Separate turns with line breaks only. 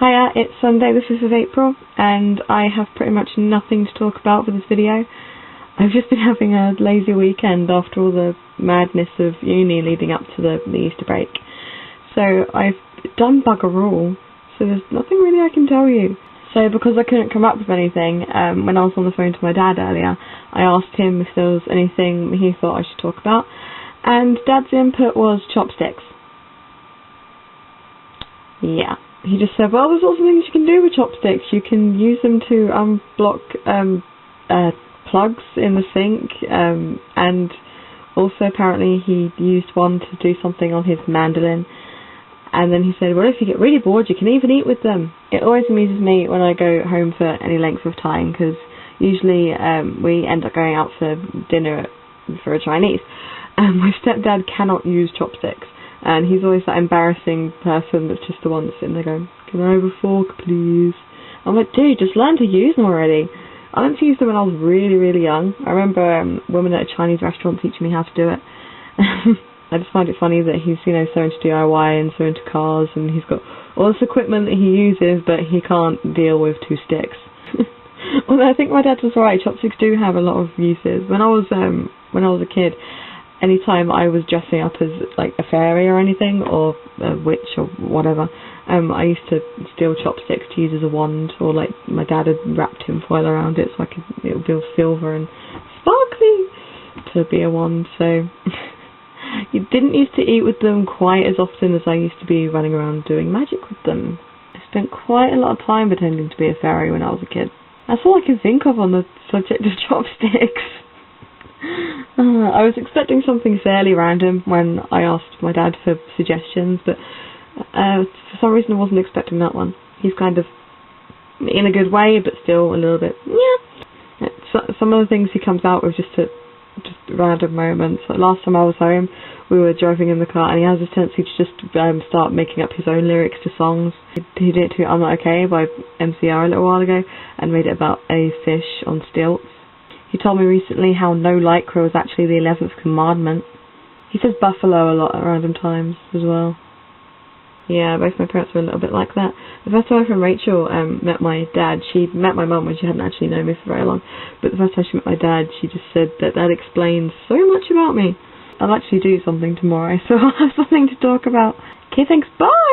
Hiya, it's Sunday the 5th of April, and I have pretty much nothing to talk about for this video. I've just been having a lazy weekend after all the madness of uni leading up to the Easter break. So I've done bugger all, so there's nothing really I can tell you. So because I couldn't come up with anything, when I was on the phone to my dad earlier, I asked him if there was anything he thought I should talk about, and Dad's input was chopsticks. Yeah. He just said, well, there's lots of things you can do with chopsticks. You can use them to unblock plugs in the sink, and also apparently he used one to do something on his mandolin. And then he said, well, if you get really bored, you can even eat with them. It always amuses me when I go home for any length of time, because usually we end up going out for dinner for a Chinese. My stepdad cannot use chopsticks. And he's always that embarrassing person that's just the one that's sitting there going, can I have a fork, please? I'm like, dude, just learn to use them already. I learned to use them when I was really, really young. I remember a woman at a Chinese restaurant teaching me how to do it. I just find it funny that he's, so into DIY and so into cars, and he's got all this equipment that he uses, but he can't deal with two sticks. Although I think my dad was right, chopsticks do have a lot of uses. When I was a kid, anytime I was dressing up as like a fairy or anything, or a witch or whatever, I used to steal chopsticks to use as a wand, or like my dad had wrapped tin foil around it so it would be all silver and sparkly to be a wand. So you didn't used to eat with them quite as often as I used to be running around doing magic with them. I spent quite a lot of time pretending to be a fairy when I was a kid. That's all I can think of on the subject of chopsticks. I was expecting something fairly random when I asked my dad for suggestions, but for some reason I wasn't expecting that one. He's kind of in a good way, but still a little bit, yeah. Some of the things he comes out with just random moments. Like last time I was home, we were driving in the car, and he has this tendency to just start making up his own lyrics to songs. He did it to I'm Not Okay by MCR a little while ago, and made it about a fish on stilts. He told me recently how no lycra was actually the 11th commandment. He says buffalo a lot at random times as well. Yeah, both my parents were a little bit like that. The first time from Rachel met my dad, she met my mum when she hadn't actually known me for very long. But the first time she met my dad, she just said that explains so much about me. I'll actually do something tomorrow, so I'll have something to talk about. Okay, thanks, bye!